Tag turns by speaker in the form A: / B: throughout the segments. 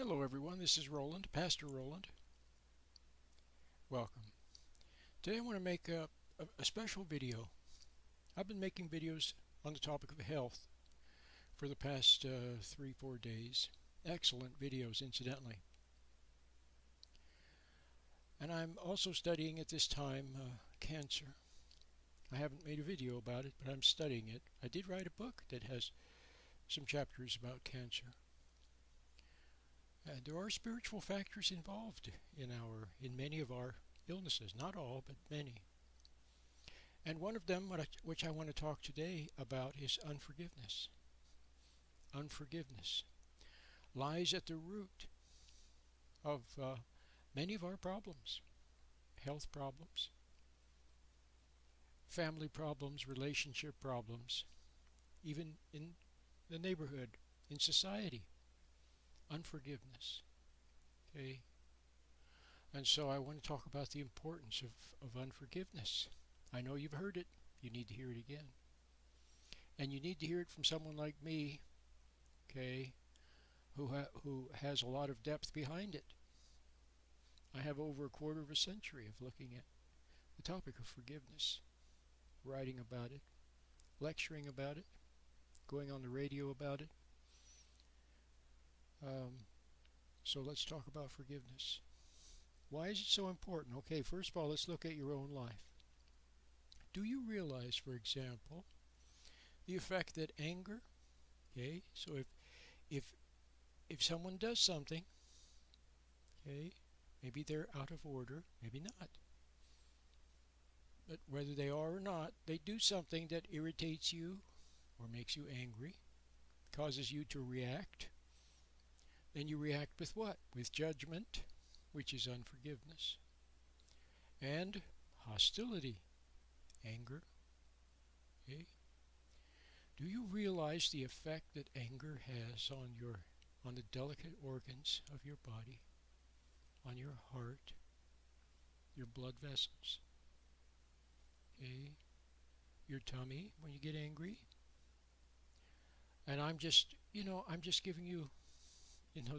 A: Hello everyone, this is Roland, Pastor Roland. Welcome. Today I want to make a special video. I've been making videos on the topic of health for the past 3-4 days. Excellent videos, incidentally. And I'm also studying at this time cancer. I haven't made a video about it, but I'm studying it. I did write a book that has some chapters about cancer. There are spiritual factors involved in many of our illnesses, not all, but many. And one of them, which I want to talk today about, is unforgiveness. Unforgiveness lies at the root of many of our problems, health problems, family problems, relationship problems, even in the neighborhood, in society. Unforgiveness. Okay? And so I want to talk about the importance of unforgiveness. I know you've heard it. You need to hear it again. And you need to hear it from someone like me, okay, who has a lot of depth behind it. I have over a quarter of a century of looking at the topic of forgiveness, writing about it, lecturing about it, going on the radio about it. So let's talk about forgiveness. Why is it so important? Okay, first of all, let's look at your own life. Do you realize, for example, the effect that anger, okay, so if someone does something, okay, maybe they're out of order, maybe not. But whether they are or not, they do something that irritates you or makes you angry, causes you to react. Then you react with what? With judgment, which is unforgiveness, and hostility, anger. Okay? Do you realize the effect that anger has on the delicate organs of your body, on your heart, your blood vessels, okay, your tummy when you get angry? And I'm just giving you,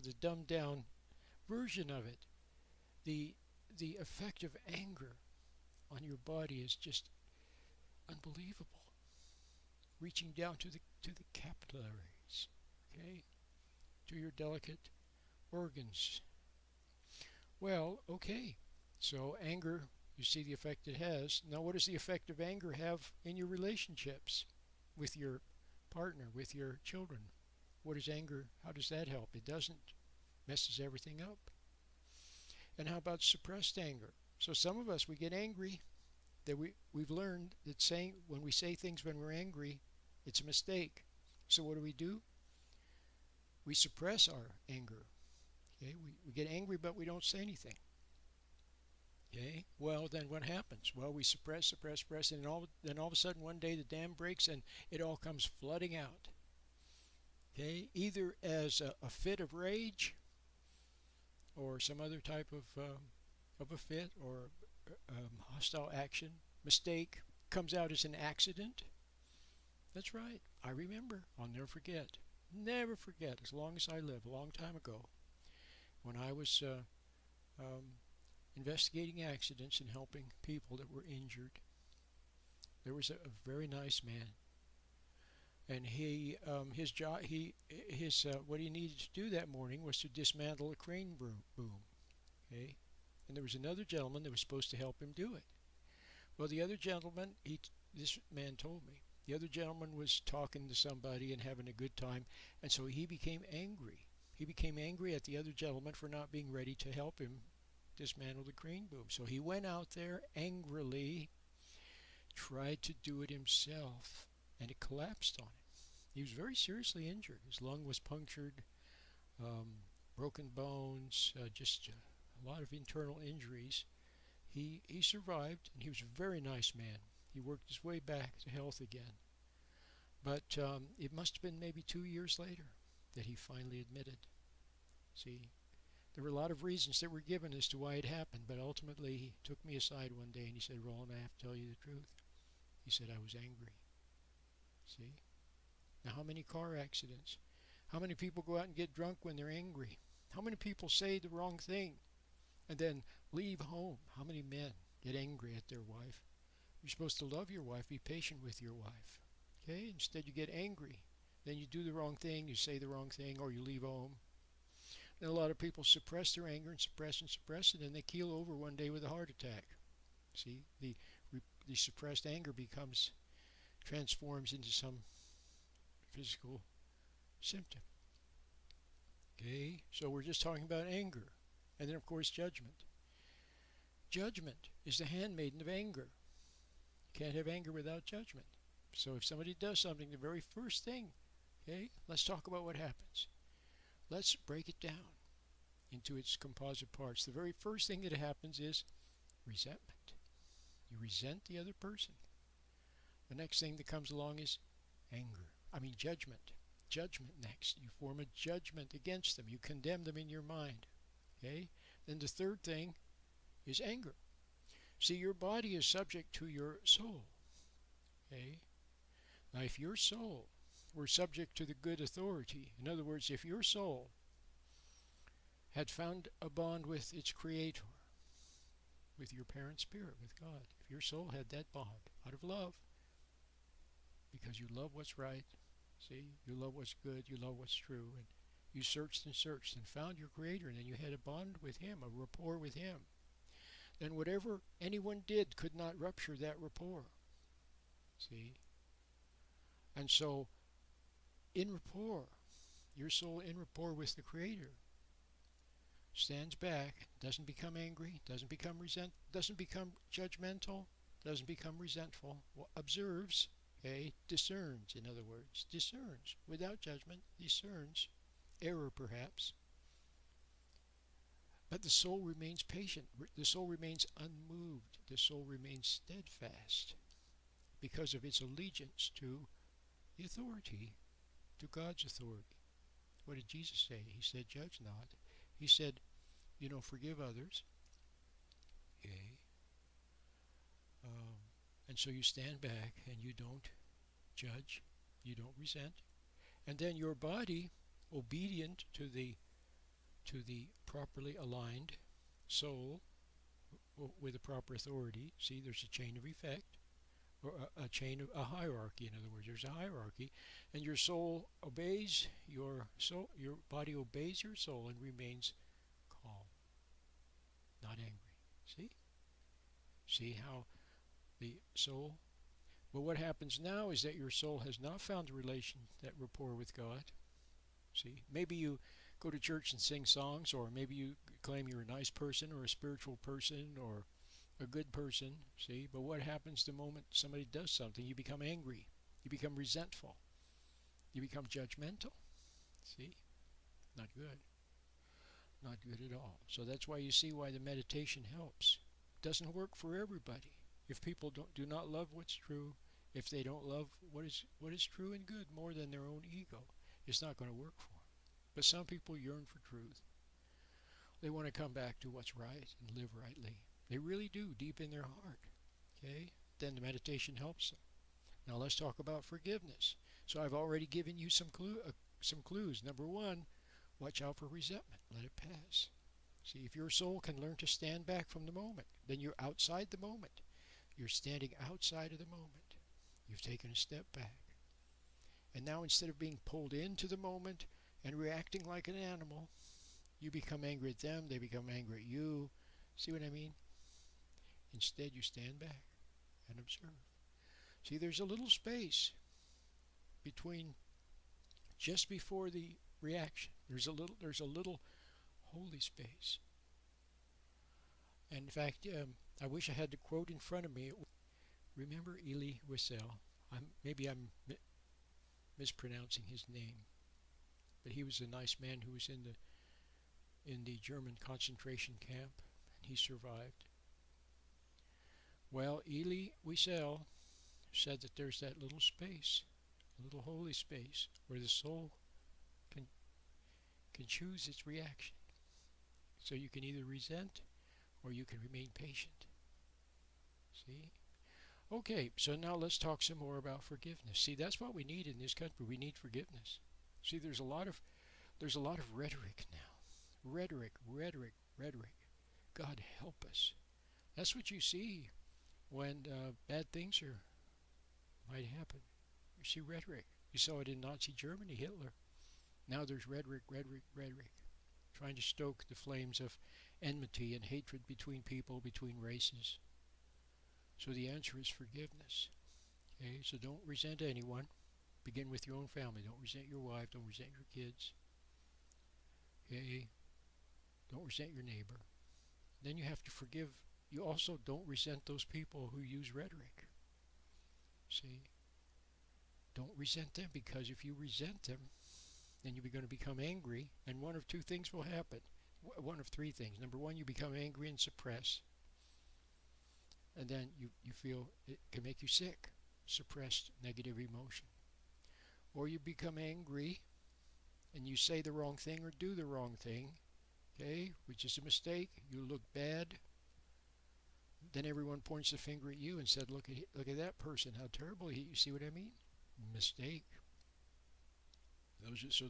A: the dumbed down version of it. The effect of anger on your body is just unbelievable, reaching down to the capillaries, okay, to your delicate organs. Well, okay, so anger, you see the effect it has. Now, what does the effect of anger have in your relationships with your partner, with your children? What is anger? How does that help? It doesn't. Messes everything up. And how about suppressed anger? So some of us, we get angry. That we've learned that when we say things when we're angry, it's a mistake. So what do? We suppress our anger. Okay, we get angry, but we don't say anything. Okay, well then what happens? Well, we suppress, and then all of a sudden one day the dam breaks and it all comes flooding out. Okay, either as a fit of rage, or some other type of a fit, or hostile action, mistake, comes out as an accident. That's right. I remember. I'll never forget. Never forget, as long as I live, a long time ago, when I was investigating accidents and helping people that were injured. There was a very nice man, and what he needed to do that morning was to dismantle a crane boom. Okay, and there was another gentleman that was supposed to help him do it. Well, the other gentleman, this man told me, the other gentleman was talking to somebody and having a good time, and so he became angry. He became angry at the other gentleman for not being ready to help him dismantle the crane boom. So he went out there angrily, tried to do it himself, and it collapsed on him. He was very seriously injured. His lung was punctured, broken bones, just a lot of internal injuries. He survived, and he was a very nice man. He worked his way back to health again. But it must have been maybe 2 years later that he finally admitted. See, there were a lot of reasons that were given as to why it happened, but ultimately he took me aside one day and he said, "Roland, I have to tell you the truth." He said, "I was angry." See? Now, how many car accidents? How many people go out and get drunk when they're angry? How many people say the wrong thing and then leave home? How many men get angry at their wife? You're supposed to love your wife, be patient with your wife. Okay? Instead you get angry. Then you do the wrong thing, you say the wrong thing, or you leave home. And a lot of people suppress their anger and suppress it, and they keel over one day with a heart attack. See, the suppressed anger transforms into some physical symptom. Okay, so we're just talking about anger. And then, of course, judgment. Judgment is the handmaiden of anger. You can't have anger without judgment. So if somebody does something, the very first thing, okay, let's talk about what happens. Let's break it down into its composite parts. The very first thing that happens is resentment. You resent the other person. The next thing that comes along is judgment. Judgment next. You form a judgment against them. You condemn them in your mind. Okay? Then the third thing is anger. See, your body is subject to your soul. Okay? Now, if your soul were subject to the good authority, in other words, if your soul had found a bond with its Creator, with your parent spirit, with God, if your soul had that bond out of love, because you love what's right, see, you love what's good, you love what's true, and you searched and found your Creator, and then you had a bond with Him, a rapport with Him, then whatever anyone did could not rupture that rapport. See? And so, in rapport, your soul in rapport with the Creator stands back, doesn't become angry, doesn't become judgmental, doesn't become resentful, observes, okay, discerns, in other words, discerns, without judgment, discerns, error perhaps, but the soul remains patient, the soul remains unmoved, the soul remains steadfast, because of its allegiance to the authority, to God's authority. What did Jesus say? He said, judge not. He said, forgive others. Okay. And so you stand back and you don't judge, you don't resent. And then your body, obedient to the properly aligned soul with a proper authority. See, there's a chain of effect, or a hierarchy. In other words, there's a hierarchy, and your soul obeys your soul. Your body obeys your soul and remains calm, not angry. See how the soul. But what happens now is that your soul has not found that rapport with God. See, maybe you go to church and sing songs, or maybe you claim you're a nice person or a spiritual person or a good person, see? But what happens the moment somebody does something? You become angry. You become resentful. You become judgmental. See? Not good. Not good at all. So that's why you see why the meditation helps. It doesn't work for everybody. If people do not love what's true, if they don't love what is true and good more than their own ego, it's not going to work for them. But some people yearn for truth. They want to come back to what's right and live rightly. They really do, deep in their heart. Okay? Then the meditation helps them. Now let's talk about forgiveness. So I've already given you some clues. Number one, watch out for resentment. Let it pass. See, if your soul can learn to stand back from the moment, then you're outside the moment. You're standing outside of the moment. You've taken a step back. And now instead of being pulled into the moment and reacting like an animal, you become angry at them, they become angry at you. See what I mean? Instead, you stand back and observe. See, there's a little space between just before the reaction. There's a little holy space. And in fact, I wish I had the quote in front of me. Remember Elie Wiesel? Maybe I'm mispronouncing his name, but he was a nice man who was in the German concentration camp, and he survived. Well, Elie Wiesel said that there's that little space, a little holy space, where the soul can choose its reaction. So you can either resent or you can remain patient. See? Okay, so now let's talk some more about forgiveness. See, that's what we need in this country. We need forgiveness. See, there's a lot of rhetoric now. Rhetoric, rhetoric, rhetoric. God help us. That's what you see when bad things might happen. You see rhetoric. You saw it in Nazi Germany, Hitler. Now there's rhetoric, rhetoric, rhetoric, trying to stoke the flames of enmity and hatred between people, between races. So the answer is forgiveness. Okay, so don't resent anyone. Begin with your own family. Don't resent your wife. Don't resent your kids. Okay, don't resent your neighbor. Then you have to forgive. You also don't resent those people who use rhetoric. See, don't resent them, because if you resent them, then you're going to become angry, and one of two things will happen. One of three things. Number one, you become angry and suppress, and then you feel it can make you sick, suppressed negative emotion. Or you become angry and you say the wrong thing or do the wrong thing, okay, which is a mistake. You look bad. Then everyone points the finger at you and said, look at that person, how terrible he. You see what I mean? Mistake.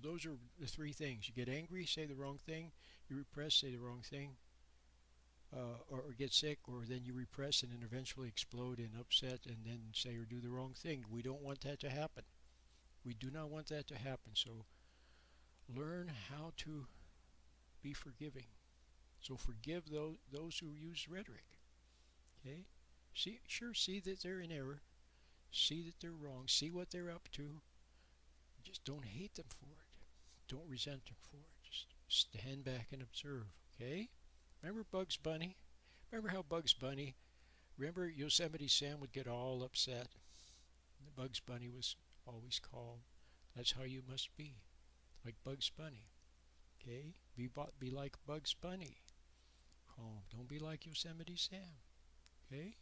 A: Those are the three things. You get angry, say the wrong thing. You repress, say the wrong thing. Or get sick, or then you repress and then eventually explode in upset and then say or do the wrong thing. We don't want that to happen. We do not want that to happen. So learn how to be forgiving. So forgive those who use rhetoric. Okay? See that they're in error. See that they're wrong. See what they're up to. Just don't hate them for it. Don't resent them for it. Just stand back and observe. Okay? Remember Bugs Bunny? Remember how Bugs Bunny, remember Yosemite Sam would get all upset. Bugs Bunny was always calm. That's how you must be. Like Bugs Bunny. Okay? Be like Bugs Bunny. Calm. Don't be like Yosemite Sam. Okay?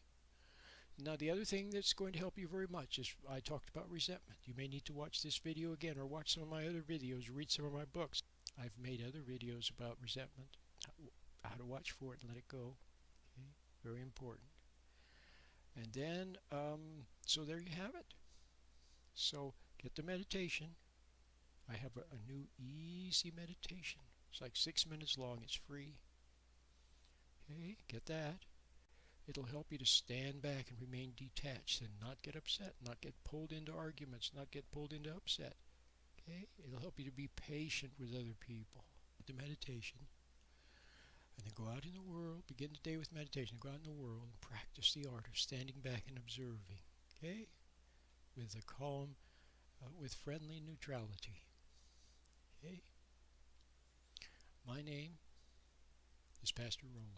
A: Now the other thing that's going to help you very much is I talked about resentment. You may need to watch this video again or watch some of my other videos, read some of my books. I've made other videos about resentment, how to watch for it and let it go. Okay? Very important. And then, so there you have it. So get the meditation. I have a new easy meditation. It's like 6 minutes long. It's free. Okay, get that. It'll help you to stand back and remain detached and not get upset, not get pulled into arguments, not get pulled into upset. Okay? It'll help you to be patient with other people. The meditation. And then go out in the world, begin the day with meditation, go out in the world and practice the art of standing back and observing. Okay? With a calm, with friendly neutrality. Okay? My name is Pastor Roland.